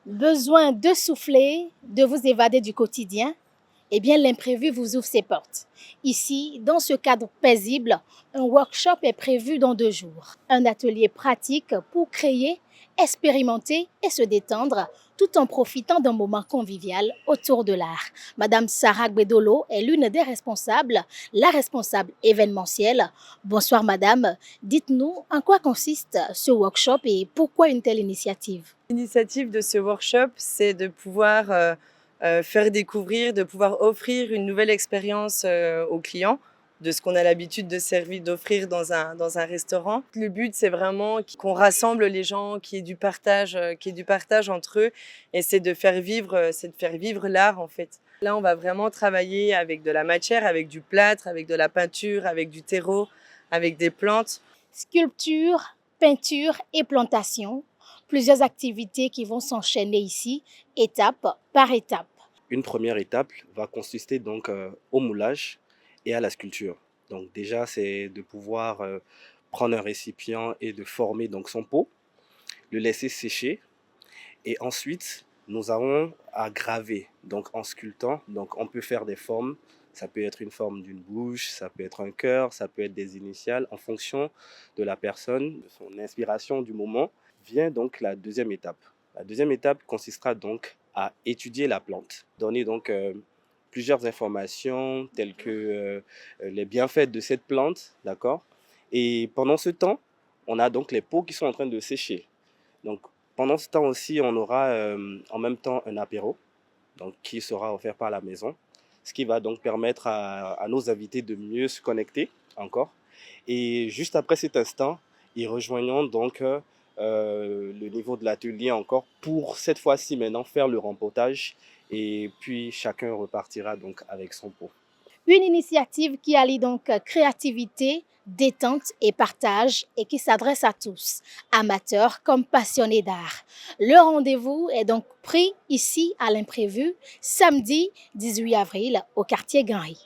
Besoin de souffler, de vous évader du quotidien? Eh bien, l'imprévu vous ouvre ses portes. Ici, dans ce cadre paisible, un workshop est prévu dans 2 jours. Un atelier pratique pour créer, expérimenter et se détendre tout en profitant d'un moment convivial autour de l'art. Madame Sarah Gbedolo est l'une des responsables, la responsable événementielle. Bonsoir madame, dites-nous en quoi consiste ce workshop et pourquoi une telle initiative? L'initiative de ce workshop, c'est de pouvoir faire découvrir, de pouvoir offrir une nouvelle expérience aux clients de ce qu'on a l'habitude de servir, d'offrir dans un restaurant. Le but, c'est vraiment qu'on rassemble les gens, qu'il y ait du partage entre eux, et c'est de faire vivre l'art en fait. Là, on va vraiment travailler avec de la matière, avec du plâtre, avec de la peinture, avec du terreau, avec des plantes. Sculpture, peinture et plantation, plusieurs activités qui vont s'enchaîner ici, étape par étape. Une première étape va consister donc au moulage et à la sculpture. Donc déjà, c'est de pouvoir prendre un récipient et de former donc son pot, le laisser sécher et ensuite nous avons à graver. Donc en sculptant, donc on peut faire des formes. Ça peut être une forme d'une bouche, ça peut être un cœur, ça peut être des initiales en fonction de la personne, de son inspiration du moment. Vient donc la deuxième étape. La deuxième étape consistera donc à étudier la plante, donner donc plusieurs informations telles que les bienfaits de cette plante, d'accord? Et pendant ce temps, on a donc les pots qui sont en train de sécher. Donc pendant ce temps aussi, on aura en même temps un apéro, donc qui sera offert par la maison, ce qui va donc permettre à nos invités de mieux se connecter encore. Et juste après cet instant, ils rejoignront donc le niveau de l'atelier encore pour cette fois-ci maintenant faire le rempotage et puis chacun repartira donc avec son pot. Une initiative qui allie donc créativité, détente et partage et qui s'adresse à tous, amateurs comme passionnés d'art. Le rendez-vous est donc pris ici à l'imprévu, samedi 18 avril au quartier Ganry.